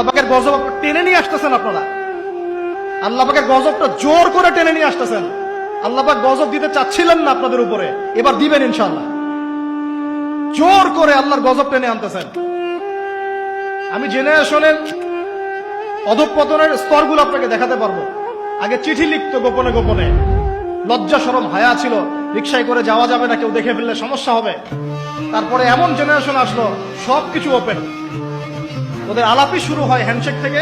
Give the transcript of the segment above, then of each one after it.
আল্লাহ পাকের গজব টেনে নিয়ে আসতেছেন আপনারা, আল্লাহ পাকের গজবটা জোর করে টেনে নিয়ে আসতেছেন। আল্লাহ পাক গজব দিতে চাচ্ছিলেন না আপনাদের উপরে, এবার দিবেন ইনশাআল্লাহ। জোর করে আল্লাহর গজব টেনে আনতেছেন। আমি জেনারেশনের অধঃপতনের স্তরগুলো আপনাকে দেখাতে পারবো। আগে চিঠি লিখতো গোপনে গোপনে, লজ্জা শরম হায়া ছিল, রিক্সায় করে যাওয়া যাবে না, কেউ দেখে ফেললে সমস্যা হবে। তারপরে এমন জেনারেশন আসলো সবকিছু ওপেন, ওদের আলাপই শুরু হয় হ্যান্ডশেক থেকে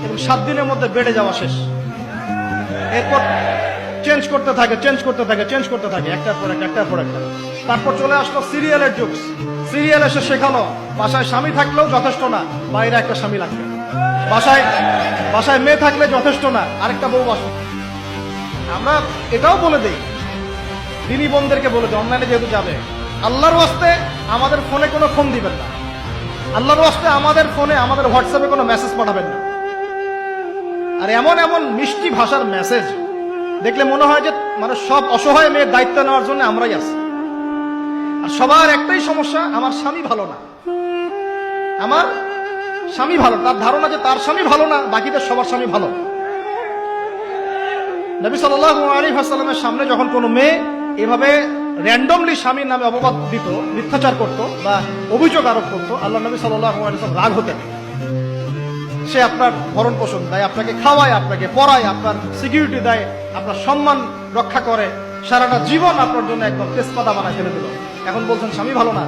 এবং 7 দিনের মধ্যে বেড়ে যাওয়া শেষ। এরপর চেঞ্জ করতে থাকে একটার পর একটা। তারপর চলে আসলো সিরিয়ালের যুগ। সিরিয়াল এসে শেখানো বাসায় স্বামী থাকলেও যথেষ্ট না, বাইরে একটা স্বামী লাগবে। বাসায় মেয়ে থাকলে যথেষ্ট না, আরেকটা বউ বাসো। আমরা এটাও বলে দিই, দিনী বোনদেরকে বলে দিই, অনলাইনে যেহেতু যাবে, আল্লাহর ওয়াস্তে আমাদের ফোনে কোনো ফোন দিবেন না, আল্লাহর ওয়াস্তে আমাদের ফোনে আমাদের হোয়াটসঅ্যাপে কোনো মেসেজ পাঠাবেন না। আর এমন এমন মিষ্টি ভাষার মেসেজ দেখলে মনে হয় যে মানে সব অসহায় মেয়ের দায়িত্ব নেওয়ার জন্য আমরাই আছি। আর সবার একটাই সমস্যা, আমার স্বামী ভালো না, আমার স্বামী ভালো। তার ধারণা যে তার স্বামী ভালো না, বাকিদের সবার স্বামী ভালো। নবী সাল্লাল্লাহু আলাইহি ওয়াসাল্লামের সামনে যখন কোনো মেয়ে এভাবে র্যান্ডমলি স্বামীর নামে অপবাদ দিত, মিথ্যাচার করত বা অভিযোগ আরোপ করত, আল্লাহ নবী সাল্লাল্লাহু আলাইহি ওয়াসাল্লাম রাগ হতেন। সে আপনার ভরণ পোষণ দেয়, আপনাকে খাওয়ায়, আপনাকে পড়ায়, আপনার সিকিউরিটি দেয়, আপনার সম্মান রক্ষা করে, সারাটা জীবন আপনার জন্য একদম তেজপাতা বানায় ফেলে দিল। এখন বলছেন স্বামী ভালো না।